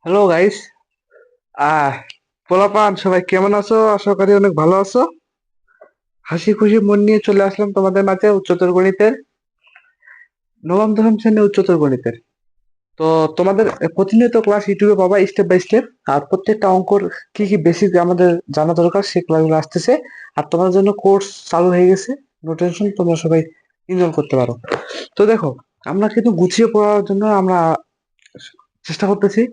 Hello guys. আহ পোলাপান সবাই কেমন আছো? আশা করি অনেক ভালো আছো। হাসি খুশি মন নিয়ে চলে আসলাম তোমাদের মাঝে উচ্চতর গণিতের নবম দশম শ্রেণী উচ্চতর গণিতের। তো তোমাদের প্রতিনিয়ত ক্লাস ইউটিউবে পাবা স্টেপ বাই স্টেপ। আর প্রত্যেকটা অঙ্কর কি কি বেসিক আমাদের জানা দরকার সেই ক্লাসগুলো আসতেছে। আর তোমাদের জন্য কোর্স চালু হয়ে গেছে। নো টেনশন, তোমরা সবাই এনজয় করতে পারো। তো দেখো, আমরা কিন্তু গুছিয়ে পড়ার জন্য আমরা চেষ্টা করতেছি।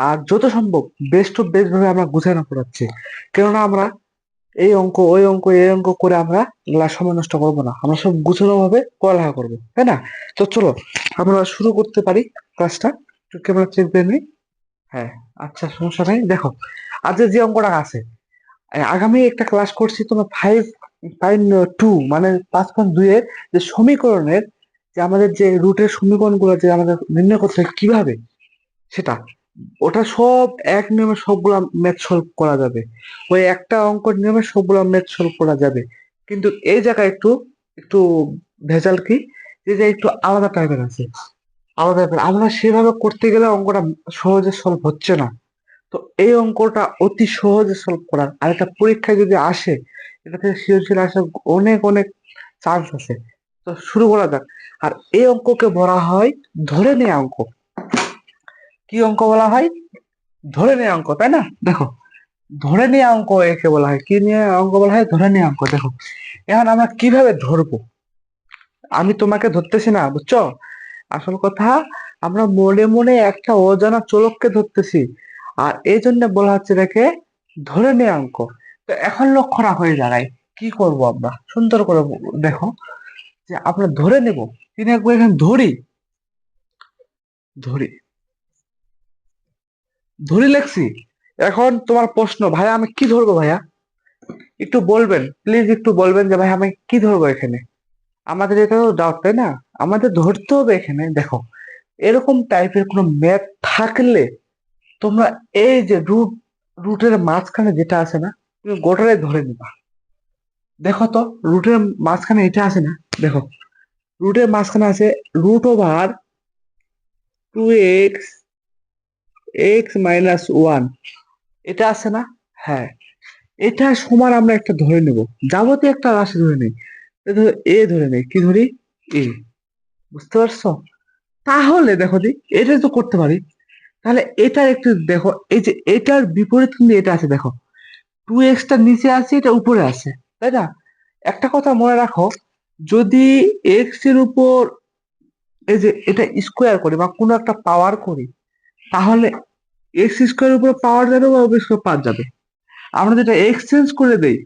আর যত সম্ভব বেস্ট অফ বেস্ট ভাবে আমরা গুছানো পড়াচ্ছি। কেননা আমরা এই অঙ্ক ওই অঙ্ক এই অঙ্ক করে আমরা এগুলা সময় নষ্ট করবো না, আমরা সব গুছানো ভাবে পড়ালেখা করবো, তাই না? তো চলো আমরা শুরু করতে পারি ক্লাসটা। একটু ক্যামেরা চেক দিয়ে নিই। হ্যাঁ, আচ্ছা, সমস্যা নেই। দেখো, আজকে যে অঙ্কটা আছে, আগামী একটা ক্লাস করছি তোমার ফাইভ ফাইভ টু মানে 5.2 এর যে সমীকরণের, যে আমাদের যে রুটের সমীকরণগুলো যে আমাদের নির্ণয় করতে হয় কিভাবে, সেটা ওটা সব এক নিয়মে সবগুলা ম্যাথ সলভ করা যাবে। ওই একটা অঙ্কের নিয়মে সবগুলা ম্যাথ সলভ করা যাবে। কিন্তু এই জায়গায় একটু একটু ভেজাল কি, যে যে একটু আলাদা টাইপের আছে। আলাদা টাইপের আমরা সেভাবে করতে গেলে অঙ্কটা সহজে সলভ হচ্ছে না। তো এই অঙ্কটা অতি সহজে সলভ করার আর একটা পরীক্ষায় যদি আসে, এটা থেকে সৃজনশীল আসার অনেক অনেক চান্স আছে। তো শুরু করা যাক। আর এই অঙ্ককে বলা হয় ধরে নেয়া অঙ্ক। কি অঙ্ক বলা হয়? ধরে নেয়া অঙ্ক, তাই না? দেখো, ধরে নেয়া অঙ্ক একে বলা হয় কি নিয়ে অঙ্ক বলা হয়? ধরে নেয়া অঙ্ক। দেখো, এখন আমরা কিভাবে ধরবো? আমি তোমাকে ধরতেছি না, বুঝছো? আসল কথা, আমরা মনে মনে একটা অজানা চলককে ধরতেছি। আর এই জন্য বলা হচ্ছে এটাকে ধরে নেয়া অঙ্ক। তো এখন লক্ষ্য রাখো এই জায়গায় কি করব আমরা, সুন্দর করে দেখো, যে আমরা ধরে নেব। তিনি একবার এখানে ধরি, ধরি ধরি লেখছি। এখন তোমার প্রশ্ন, ভাইয়া আমি কি ধরবো ভাইয়া? একটু বলবেন প্লিজ, একটু বলবেন যে ভাই আমি কি ধরবো এখানে। আমাদের এটাও ডাউট, তাই না? আমাদের ধরতে হবে এখানে। দেখো, এরকম টাইপের কোনো ম্যাথ থাকলে তোমরা এই যে রুটের মাঝখানে যেটা আছে না, তুমি গোটারে ধরে নিবা। দেখো তো, রুটের মাঝখানে এটা আছে না? দেখো, রুটের মাঝখানে আছে √ওভার 2x x-1, এটা আছে না? হ্যাঁ, এটা সমান আমরা একটা ধরে নেব। যাবতীয় একটা রাশি ধরে নেই। এ ধরে নেই, কি ধরি? এ। বুঝতে পারছো? তাহলে দেখো দি, এটা তো করতে পারি। তাহলে এটা একটু দেখো, এই যে এটার বিপরীত কিন্তু এটা আছে। দেখো, 2x টা নিচে আছে, এটা উপরে আছে, তাই না? একটা কথা মনে রাখো, যদি এক্স এর উপর এই যে এটা স্কোয়ার করি বা কোনো একটা পাওয়ার করি, তাহলে এক্স স্কোয়ার উপর পাওয়ার যাবে বা পাওয়ার যাবে। আমরা যেটা এক্সচেঞ্জ করে দেই,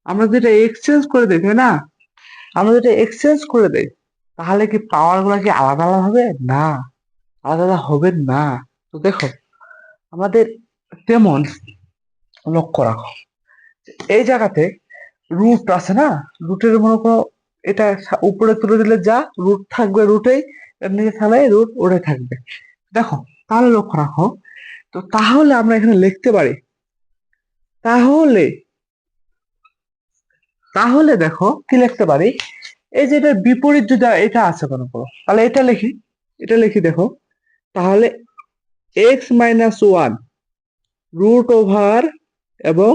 আমরা যেটা এক্সচেঞ্জ করে দেই, তাই না? আমরা যেটা এক্সচেঞ্জ করে দেই, তাহলে কি পাওয়ার গুলা কি আলাদা আলাদা হবে? না, আলাদা আলাদা হবে না। তো দেখো, আমাদের তেমন লক্ষ্য রাখো, এই জায়গাতে রুট আছে না? রুটের মনে করো এটা উপরে তুলে দিলে যা রুট থাকবে রুটেই, এর নিচে থাকলে রুট ওরে থাকবে। দেখো, তাহলে লক্ষ্য রাখো। তো তাহলে আমরা এখানে লিখতে পারি, তাহলে তাহলে দেখো কি লিখতে পারি। এই যে এটার বিপরীত যদি এটা আছে মনে করো, তাহলে এটা লিখি, এটা লিখি। দেখো, তাহলে x-1 √ওভার এবং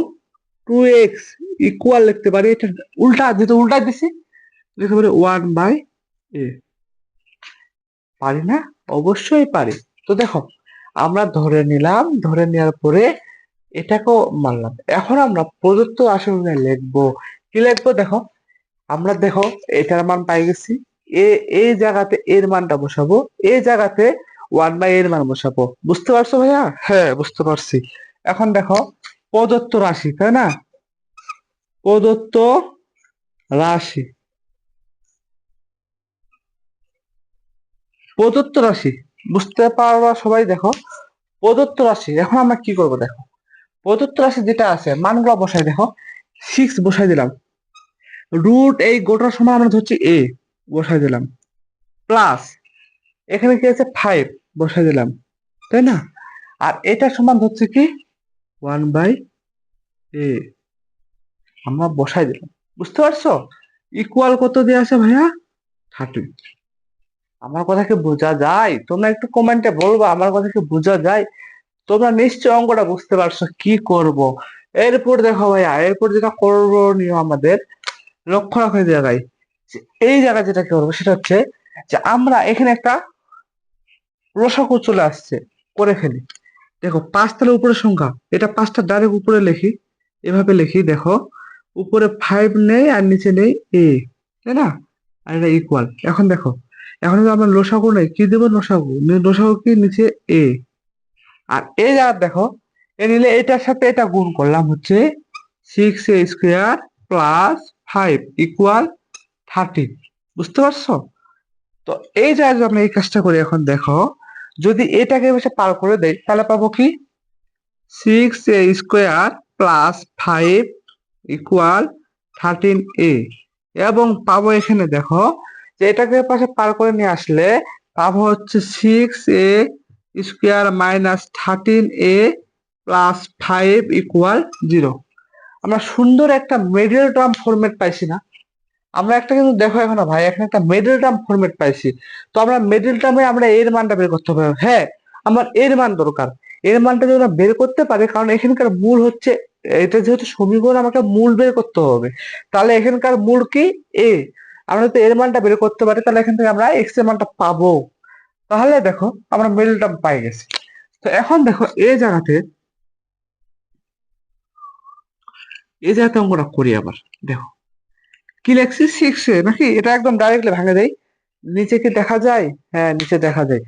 2x ইকুয়াল লিখতে পারি। এটা উল্টা, যেহেতু উল্টা দিছি, লিখতে পারি 1/a। পারি না? অবশ্যই পারি। তো দেখো, আমরা ধরে নিলাম, ধরে নেওয়ার পরে এটাকেও মানলাম। এখন আমরা প্রদত্ত রাশি অনুযায়ী লিখবো। কি লিখবো? দেখো, আমরা দেখো এটার মান পাই গেছি। এ, এই জায়গাতে এর মানটা বসাবো, এই জায়গাতে 1/a এর মান বসাবো। বুঝতে পারছো ভাইয়া? হ্যাঁ, বুঝতে পারছি। এখন দেখো, প্রদত্ত রাশি, তাই না? প্রদত্ত রাশি, প্রদত্ত রাশি বুঝতে পারবা সবাই? দেখো, প্রদত্ত রাশি এখন আমরা কি করব? দেখো, প্রদত্ত রাশি যেটা আছে মানগুলো বসাই। দেখো, 6 বসাই দিলাম, রুট এই গোটার সময় আমরা ধরছি এ, বসাই দিলাম, প্লাস এখানে কি আছে 5 বসাই দিলাম, তাই না? আর এটা সমান হচ্ছে কি 1/a, আমরা বসাই দিলাম। বুঝতে পারছো? ইকুয়াল কত দিয়ে আছে ভাইয়া? 30। আমার কথা কি বোঝা যায়? তোমরা একটু কমেন্টে বলবা আমার কথা কি বোঝা যায়? তোমরা নিশ্চয় অঙ্কটা বুঝতে পারছো কি করব। এরপর দেখো ভাইয়া, এরপর যেটা করণীয় আমাদের, লক্ষ্য রাখো এই জায়গায়, যে এই জায়গায় যেটা করবো সেটা হচ্ছে যে আমরা এখানে একটা রসাকু চলে আসছে, করে ফেলি। দেখো 5 তাহলে উপরের সংখ্যা, এটা 5টা ডাইরেক্ট উপরে লিখি, এভাবে লিখি দেখো, উপরে 5 নেই আর নিচে নেই এ, তাই না? আর এটা ইকুয়াল। এখন দেখো, এখন যদি আমরা লসাগু নেই, কি দেবো? লসাগু, লসাগু কি নিচে এ, আর এই জায়গা দেখো, এ নিলে এটার সাথে এটা গুণ করলাম, হচ্ছে 6a² প্লাস 5 ইকুয়াল 13। বুঝতে পারছো? তো এই জায়গায় যদি আমরা এই কাজটা করি, এখন দেখো, যদি এটাকে বসে পার করে দেই তাহলে পাবো কি? 6a² প্লাস 5 ইকুয়াল 13a, এবং পাবো এখানে দেখো, যে এটাকে পাশে পার করে নিয়ে আসলে পাবো হচ্ছে 6a² minus 13a plus 5 equal 0। আমরা সুন্দর একটা মিডল টার্ম ফরম্যাট পাইছি না? আমরা একটা কিন্তু দেখো এখনো ভাই, এখানে একটা মিডল টার্ম ফরম্যাট পাইছি। তো আমরা মিডল টার্মে আমরা এর মানটা বের করতে পারবো। হ্যাঁ, আমার এর মান দরকার। এর মানটা যদি আমরা বের করতে পারি, কারণ এখানকার মূল হচ্ছে, এটা যেহেতু সমীকরণ, আমাকে মূল বের করতে হবে। তাহলে এখানকার মূল কি? এ। আমরা যদি এর মানটা বের করতে পারি তাহলে এখান থেকে আমরা এক্স এর মানটা পাবো। তাহলে দেখো আমরা মিডল টার্ম পাই গেছি। তো এখন দেখো এই জায়গাতে অঙ্কটা করি আবার। দেখো কি লেখছি, 6 নাকি, এটা একদম ডাইরেক্টলি ভাঙে দেয়। নিচে কি দেখা যায়? হ্যাঁ, নিচে দেখা যায়।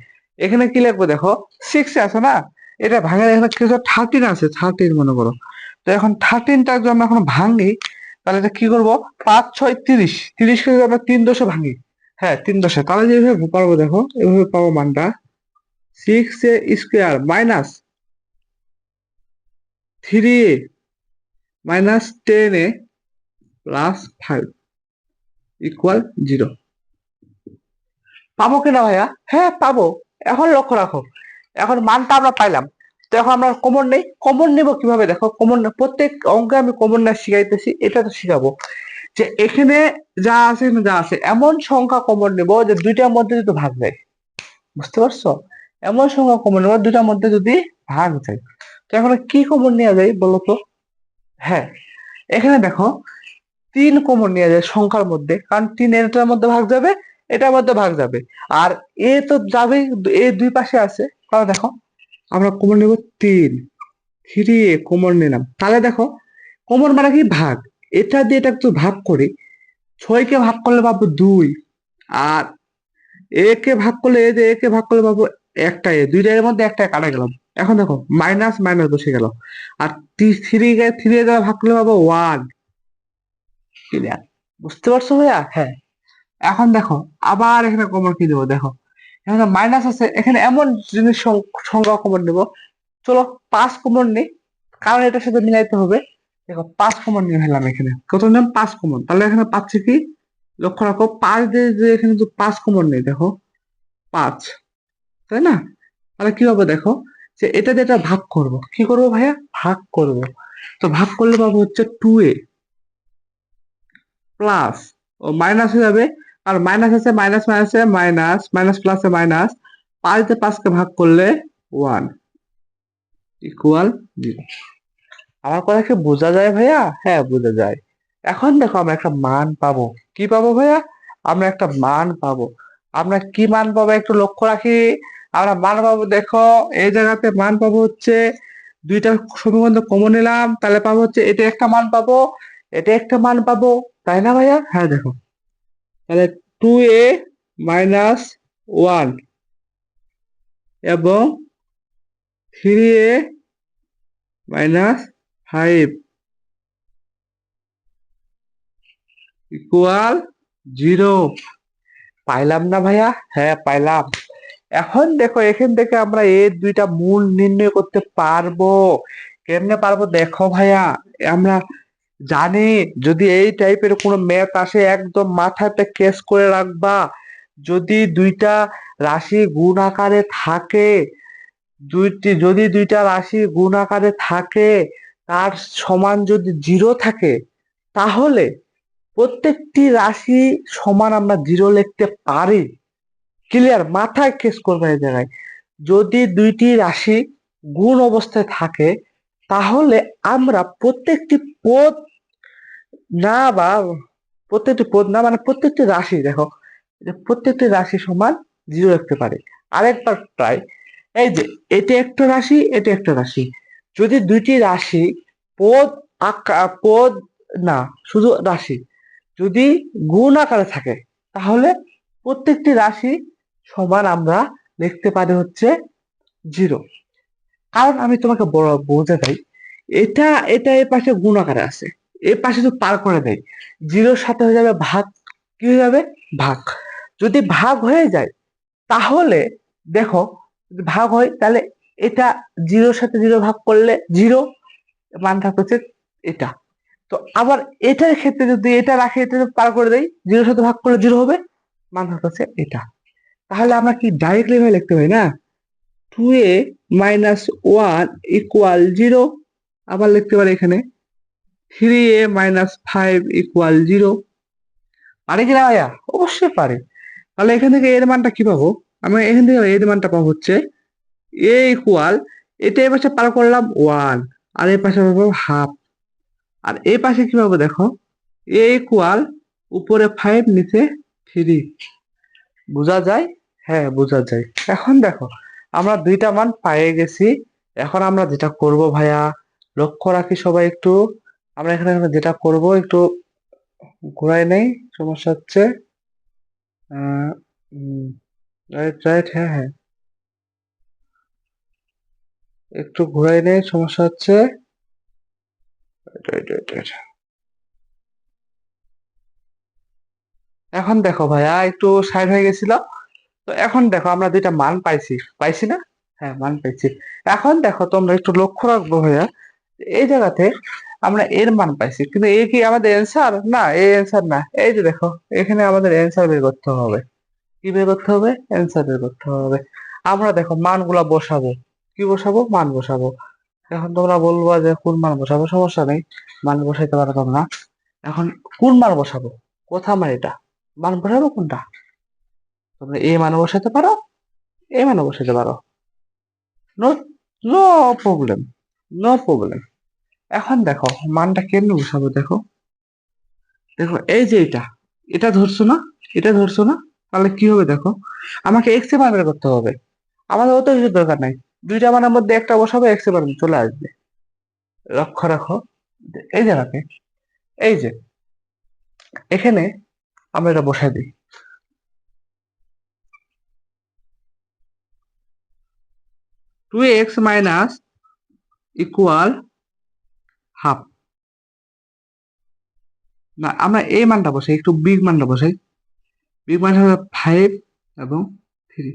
এখানে কি লিখবো দেখো, 6 আছে না, এটা ভাঙে, এখানে কিছু 13 আছে, 13 মনে করো। তো এখন 13টা যদি আমরা এখন ভাঙি, তাহলে এটা কি করবো? 5 6 30, 30 কে যদি আমরা 3 দশে ভাঙি, হ্যাঁ 3 দশে, তাহলে যেভাবে পারবো দেখো, এভাবে পাবো মানটা, 6a² minus 3a minus 10a plus 5 equal 0। পাবো কিনা ভাইয়া? হ্যাঁ পাবো। এখন লক্ষ্য রাখো, এখন মানটা আমরা পাইলাম। তো এখন আমরা কমন নেই, কমন নেব কিভাবে? দেখো, কমন প্রত্যেক অঙ্কে আমি কমন না শিখাইতেছি, এটা তো শিখাবো যে এখানে যা আছে, এখানে যা আছে, এমন সংখ্যা কমন নেব যে দুইটার মধ্যে যদি ভাগ যায়। বুঝতে পারছো? এমন সংখ্যা কমন নেব দুইটার মধ্যে যদি ভাগ যায়। তো এখন কি কমন নেওয়া যায় বলো তো? হ্যাঁ, এখানে দেখো 3 কমন নেওয়া যায় সংখ্যার মধ্যে, কারণ 3 এটার মধ্যে ভাগ যাবে, এটার মধ্যে ভাগ যাবে, আর এ তো যাবেই, এ দুই পাশে আছে। তাহলে দেখো আমরা কমন নেব 3, 3 এ কমন নিলাম, তাহলে দেখো কমন মানে কি? ভাগ। এটা দিয়ে এটা একটু ভাগ করি, 6 কে ভাগ করলে পাবো 2, আর এ কে ভাগ করলে, এ যে এ কে ভাগ করলে পাবো একটা, এ দুইটা এর মধ্যে একটা কাটা গেলাম। এখন দেখো মাইনাস মাইনাস বসে গেল, আর 3 দ্বারা ভাগ করলে পাবো 1। ক্লিয়ার? বুঝতে পারছো ভাইয়া? হ্যাঁ। এখন দেখো আবার এখানে কমন কি দেবো, দেখো এখানে মাইনাস আছে, এখানে এমন জিনিস সংখ্যা কমন নেব। চলো 5 কমন নেই, কারণ এটার সাথে মিলাইতে হবে। দেখো 5 কমন নিয়ে ফেললাম, এখানে কত নিলাম? 5 কমন। তাহলে এখানে পাচ্ছি কি? লক্ষ্য রাখো, 5 দিয়ে যে এখানে তো 5 কমন নেই, দেখো 5, তাই না? তাহলে কি হবে দেখো, যে এটা দিয়ে এটা ভাগ করব, কি করব ভাইয়া? ভাগ করব। তো ভাগ করলে পাবো হচ্ছে 2a প্লাস, ও মাইনাস হয়ে যাবে, আর মাইনাস আছে, মাইনাস মাইনাসে মাইনাস, মাইনাস প্লাসে মাইনাস, 5 দিয়ে 5 কে ভাগ করলে 1 ইকুয়াল 0। আমার কথা কি বোঝা যায় ভাইয়া? হ্যাঁ বোঝা যায়। এখন দেখো আমরা একটা মান পাবো। কি পাবো ভাইয়া? আমরা একটা মান পাবো। আমরা কি মান পাবো একটু লক্ষ্য রাখি। আমরা মান পাবো, দেখো এই জায়গাতে মান পাবো হচ্ছে, দুইটা সমীকরণ কমন নিলাম, তাহলে পাবো হচ্ছে এটা একটা মান পাবো, এটা একটা মান পাবো, তাই না ভাইয়া? হ্যাঁ দেখো, তাহলে 2a মাইনাস 1 এবং 3a মাইনাস 5 ইকুয়াল 0। পাইলাম না ভাইয়া? হ্যাঁ পাইলাম। এখন দেখো এখান থেকে আমরা এর দুইটা মূল নির্ণয় করতে পারবো। কেমনে পারবো দেখো ভাইয়া, আমরা জানি, যদি এই টাইপের কোনো ম্যাথ আসে একদম মাথাতে কেস করে রাখবা। যদি দুইটা রাশি গুণ আকারে থাকে, যদি দুইটা রাশি গুণ আকারে থাকে, তার সমান যদি 0 থাকে, তাহলে প্রত্যেকটি রাশি সমান আমরা 0 লিখতে পারি। ক্লিয়ার, মাথায় কেস করবে এই জায়গায়। যদি দুইটি রাশি গুণ অবস্থায় থাকে তাহলে আমরা প্রত্যেকটি পদ না বা প্রত্যেকটি পদ না মানে প্রত্যেকটি রাশি দেখো, যে প্রত্যেকটি রাশি সমান 0 রাখতে পারে। আরেকবার ট্রাই, এই যে এটা একটা রাশি, এটা একটা রাশি, যদি দুইটি রাশি পদ পদ না শুধু রাশি যদি গুণ আকারে থাকে তাহলে প্রত্যেকটি রাশি সমান আমরা লিখতে পারি হচ্ছে 0। কারণ আমি তোমাকে বোঝা দেই, এটা এটা এর পাশে গুণ আকারে আছে, এর পাশে তো পার করে দেয়, 0-র সাথে হয়ে যাবে ভাগ। কি হয়ে যাবে? ভাগ। যদি ভাগ হয়ে যায় তাহলে দেখো, যদি ভাগ হয় তাহলে এটা 0-র সাথে 0 ভাগ করলে 0 মান থাকছে এটা। তো আবার এটার ক্ষেত্রে যদি এটা রাখে, এটা পার করে দেয়, 0-র সাথে ভাগ করলে 0 হবে, মান থাকছে এটা। তাহলে আমরা কি ডাইরেক্টলি ভাবে লিখতে পারি না, 2a মাইনাস 1 ইকুয়াল 0। আবার লিখতে পারি এখানে 3a মাইনাস 5 ইকুয়াল 0। পারি কিনা ভাইয়া? অবশ্যই পারি। তাহলে এখান থেকে এর মানটা কি পাবো? আমি এখান থেকে এর মানটা পাবো হচ্ছে a ইকুয়াল, এটা এর পাশে পার করলাম 1 আর এর পাশে পাবো হাফ। আর এই পাশে কি পাবো দেখো, a ইকুয়াল উপরে 5 নিচে 3। বোঝা যায়? হ্যাঁ বোঝা যায়। এখন দেখো আমরা দুইটা মান পেয়ে গেছি। এখন আমরা যেটা করব ভাইয়া, লক্ষ্য রাখি সবাই একটু, আমরা এখানে এখন যেটা করব একটু ঘুরাই নেই, সমস্যা হচ্ছে। রাইট রাইট, হ্যাঁ হ্যাঁ, একটু ঘুরাই নেই, সমস্যা হচ্ছে। Right right right. এখন দেখো ভাইয়া একটু সাইড হয়ে গেছিল। তো এখন দেখো আমরা দুইটা মান পাইছি, পাইছি না? হ্যাঁ মান পাইছি। এখন দেখো তোমরা একটু লক্ষ্য রাখবো ভাইয়া, এই জায়গাতে আমরা এর মান পাইছি, কিন্তু এ কি আমাদের অ্যান্সার? না, এ অ্যান্সার না। এই যে দেখো এখানে আমাদের অ্যান্সার বের করতে হবে। কি বের করতে হবে? অ্যান্সার বের করতে হবে। আমরা দেখো মানগুলা বসাবো। কি বসাবো? মান বসাবো। এখন তোমরা বলবা যে কোন মান বসাবো, সমস্যা নেই, মান বসাইতে পারো তোমরা। এখন কোন মান বসাবো? কোথা মান এটা? মান বসাবো কোনটা? তোমরা এ মান বসাতে পারো, এ মান বসাতে পারো। No, no problem, no problem. এখন দেখো মানটা কেমনে বসাবো, দেখো দেখো এই যে এটা, এটা ধরছো না, এটা ধরছো না, তাহলে কি হবে দেখো, আমাকে এক্স এ মান বের করতে হবে। আমাদের অত কিছু দরকার নাই, দুইটা মানের মধ্যে একটা বসাবো, এক্স এ মান চলে আসবে। লক্ষ্য রাখো এই জায়গাতে, এই যে এখানে আমরা এটা বসাই দিই, 2x মাইনাস ইকুয়াল হাফ। না আমরা এই মানটা বসাই, একটু বিগ মানটা বসাই। বিগ মান হবে 5 এবং 3।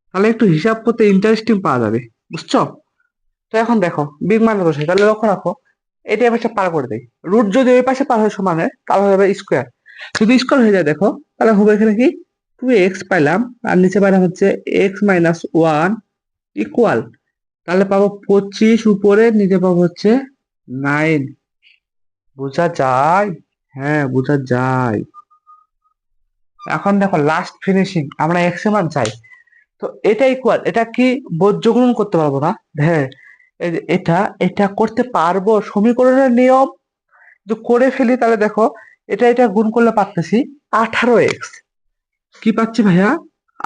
তাহলে একটু হিসাব করতে ইন্টারেস্টিং পাওয়া যাবে, বুঝছো? তো এখন দেখো বিগ মান বসে, তাহলে লক্ষ্য রাখো এটা এই পাশে পার করে দেয়, রুট যদি ওই পাশে পার হয় সমানে তাহলে হবে স্কোয়ার। যদি স্কোয়ার হয়ে যায় দেখো, তাহলে হবে এখানে কি 2x পাইলাম, আর নিচে পাইলাম হচ্ছে x মাইনাস 1 ইকুয়াল, তাহলে পাবো 25, উপরে নিচে পাবো হচ্ছে 9। বোঝা যায়? হ্যাঁ বোঝা যায়। এখন দেখো লাস্ট ফিনিশিং, আমরা এক্স এর মান চাই। তো এটা ইকুয়াল, এটা কি বজ্রগুণন করতে পারবো না? হ্যাঁ, এই যে এটা এটা করতে পারবো, সমীকরণের নিয়ম যদি করে ফেলি তাহলে দেখো এটা এটা গুণ করলে পাচ্ছি 18x। কি পাচ্ছি ভাইয়া?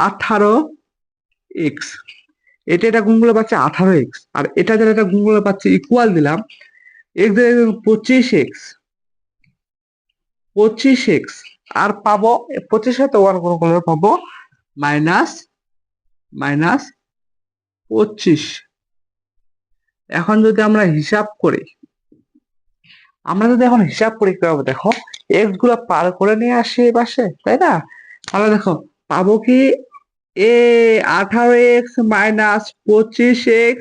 18x। এটা এটা গুণ করলে পাচ্ছি 18x, আর এটা যারা এটা গুণ করলে পাচ্ছি ইকুয়াল দিলাম x, 25x, 25x। আর পাবো 25 সাথে 1 গুণ করলে পাবো মাইনাস মাইনাস 25। এখন যদি আমরা হিসাব করি, আমরা যদি এখন হিসাব করি কি হবে দেখো, এক্স গুলা পার করে নিয়ে আসি এই পাশে, তাই না? তাহলে দেখো পাবো কি, এ 18x মাইনাস 25x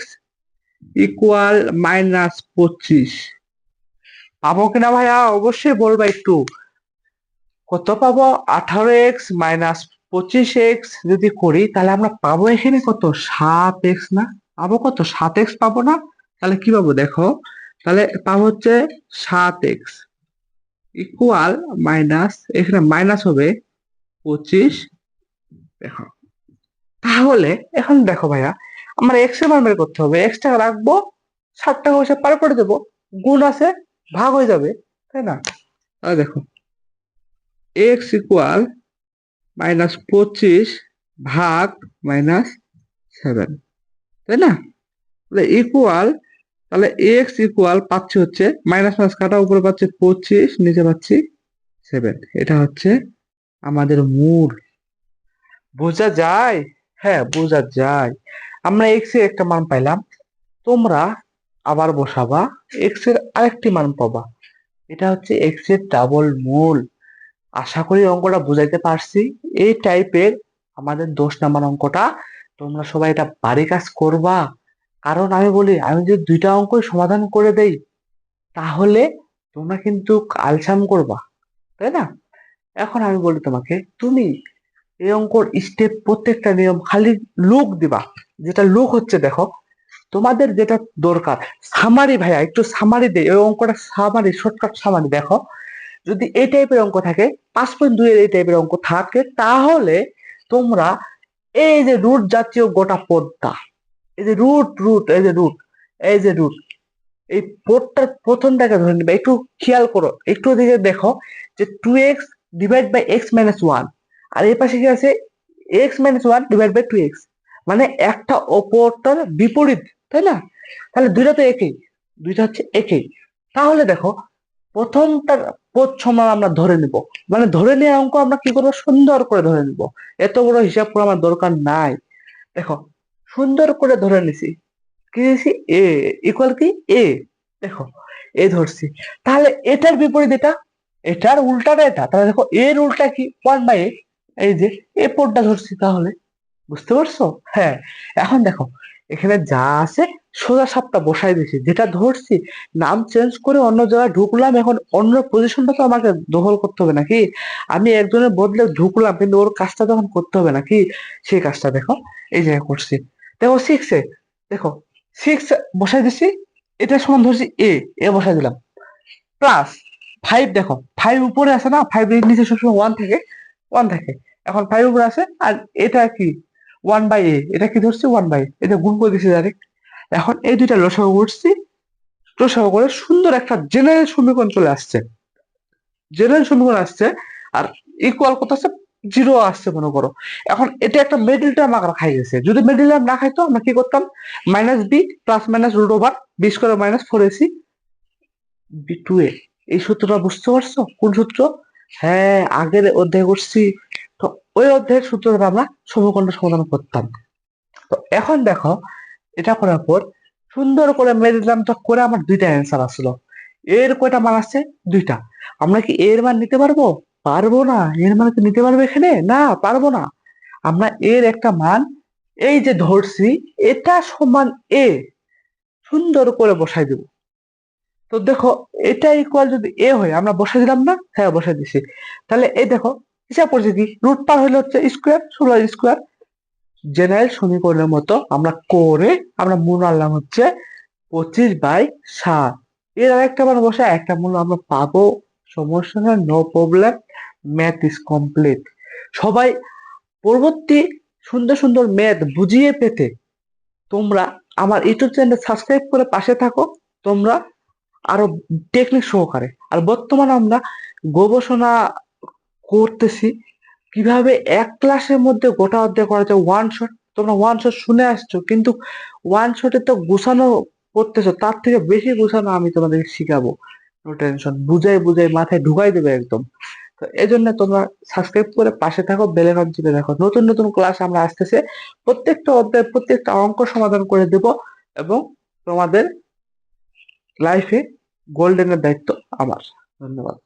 ইকুয়াল -25। পাবো কিনা ভাইয়া? অবশ্যই বলবা একটু। কত পাবো? 18x মাইনাস 25x যদি করি তাহলে আমরা পাবো এখানে কত, 7x না? পাবো কত, 7x পাবো না? তাহলে কি পাবো দেখো, তাহলে পাবো হচ্ছে 7x ইকুয়াল মাইনাস, এখানে মাইনাস হবে 25। দেখো তাহলে এখন দেখো ভাইয়া, আমার এক্স এর মান বের করতে হবে। এক্স টাকা রাখবো, 60 টাকা পয়সা পার করে দেবো, গুণ আছে, ভাগ হয়ে যাবে, তাই না? তাহলে দেখো, এক্স ইকুয়াল -25 ভাগ -7, তাই না? তাহলে ইকুয়াল, তাহলে এক্স ইকুয়াল পাচ্ছি হচ্ছে মাইনাস মাইনাস কাটা, উপরে পাচ্ছি 25, নিচে পাচ্ছি 7। এটা হচ্ছে আমাদের মূল। বোঝা যায়? হ্যাঁ, বোঝা যায়। আমরা এক্স এর একটা মান পাইলাম, তোমরা আবার বসাবা, এক্স এর আরেকটি মান পাবা। এটা হচ্ছে এক্স এর ডাবল মূল। আশা করি অঙ্কটা বুঝাইতে পারছি। এই টাইপের আমাদের 10 নাম্বার অঙ্কটা, তোমরা সবাই এটা বাড়ি কাজ করবা। কারণ আমি বলি, আমি যদি 2টা অঙ্কই সমাধান করে দেই, তাহলে তোমরা কিন্তু আলসাম করবা, তাই না? এখন আমি বলি তোমাকে, তুমি এই অঙ্কর স্টেপ প্রত্যেকটা নিয়ম খালি লুক দিবা। যেটা লুক হচ্ছে, দেখো তোমাদের যেটা দরকার সামারি, ভাইয়া একটু সামারি দেয় ওই অঙ্কটা, সামারি শর্টকাট সামারি দেখো। যদি এই টাইপের অঙ্ক থাকে, 5.2 এর এই টাইপের অঙ্ক থাকে, তাহলে তোমরা এই যে রুট জাতীয় গোটা পদটা, এই যে রুট রুট এই যে রুট, এই যে রুট, এই পদটার প্রথমটাকে ধরে নিবে। একটু খেয়াল করো, একটু দিকে দেখো, যে 2x ডিভাইড বাই x-1, আর এই পাশে কি আছে, x-1 ডিভাইড বাই 2x, মানে একটা অপরটার বিপরীত, তাই না? তাহলে দুইটা তো একই, দুইটা হচ্ছে একই। তাহলে দেখো, প্রথমটার পদ সমান আমরা ধরে নিব, মানে ধরে নিয়ে অঙ্ক আমরা কি করবো, সুন্দর করে ধরে নিব। এত বড় হিসাব করা আমার দরকার নাই। দেখো, সুন্দর করে ধরে নিছি, কি দিয়েছি, এ ইকুয়াল কি এ, দেখো এ ধরছি। তাহলে এটার বিপরীত এটা, এটার উল্টাটা এটা, তাহলে দেখো এর উল্টা কি, 1/a। এই যে এ পদটা ধরছি, তাহলে বুঝতে পারছো? হ্যাঁ। এখন দেখো, এখানে যা আছে সোজা সাপটা বসাই দিছি, যেটা ধরছি নাম চেঞ্জ করে অন্য জায়গায় ঢুকলাম। এখন অন্য পজিশনটা তো আমাকে দখল করতে হবে নাকি? আমি একজনের বদলে ঢুকলাম, কিন্তু ওর কাজটা তখন করতে হবে নাকি? সেই কাজটা দেখো এই জায়গায় করছি। দেখো 6-এ, দেখো 6 বসাই দিছি, এটা সমান ধরছি এ, এ বসাই দিলাম, প্লাস 5। দেখো 5 উপরে আছে না, 5 এর নিচে সবসময় 1 থাকে, 1 থাকে। এখন 5 উপরে আছে, আর এটা কি 1/a, এটা কি ধরছি 1/a, এটা গুণ করে দিছি ডাইরেক্ট। এখন এই দুইটা লসাগু করছি, লসাগু করে সুন্দর একটা জেনারেল সমীকরণ চলে আসছে, জেনারেল সমীকরণ আসছে। আর ইকুয়াল কত আছে, 0 আসছে মনে করো। এখন এটা একটা মিডল টার্ম আকার খাই গেছে, যদি মিডল টার্ম না খাইতো আমরা কি করতাম, -b plus minus root over b² -4ac b2a। এই সূত্রটা বুঝতে পারছো? কোন সূত্র? হ্যাঁ, আগের অধ্যায় করছি। তো ওই অধ্যায়ের সূত্রটা আমরা সমীকরণটা সমাধান করতাম। তো এখন দেখো, এটা করার পর সুন্দর করে মেরিলামটা করে আমার 2টা অ্যান্সার আসলো। এর কয়টা মান আছে, 2টা। আমরা কি এর মান নিতে পারবো? পারবো না। এর মান কি নিতে পারবো এখানে? না, পারবো না। আমরা এর একটা মান এই যে ধরছি, এটা সমান এ, সুন্দর করে বসাই দেব। তো দেখো, এটা ইকুয়াল যদি এ হয়, আমরা বসে দিলাম না? হ্যাঁ, বসে দিছি। তাহলে এই দেখো, হিসাব করছে কি, রুট পার হলে হচ্ছে স্কোয়ার, 16 স্কোয়ার। জেনারেল সমীকরণের মতো আমরা করে আমরা মূল আনলাম হচ্ছে 25/7। এর আরেকটা মান বসে একটা মূল আমরা পাবো। সমস্যা না, no problem, math is complete. সবাই পরবর্তী সুন্দর সুন্দর ম্যাথ বুঝিয়ে পেতে তোমরা আমার ইউটিউব চ্যানেল সাবস্ক্রাইব করে পাশে থাকো। তোমরা আরো টেকনিক সহকারে। আর বর্তমানে আমরা গবেষণা করতেছি কিভাবে এক ক্লাসের মধ্যে গোটা অধ্যায় করা যায় ওয়ান শট। তোমরা ওয়ান শট শুনে আসছো, কিন্তু ওয়ান শটে তো গুছানো করতেছো, তার থেকে বেশি গুছানো আমি তোমাদেরকে শিখাবো। নো টেনশন, বুঝাই বুঝাই মাথায় ঢুকাই দেবে একদম। তো এই জন্য তোমরা সাবস্ক্রাইব করে পাশে থাকো, বেল আইকন চিপে রাখো। নতুন নতুন ক্লাস আমরা আসতেছে, প্রত্যেকটা অধ্যায় প্রত্যেকটা অঙ্ক সমাধান করে দেব, এবং তোমাদের লাইফে গোল্ডেনের দায়িত্ব আমার। ধন্যবাদ।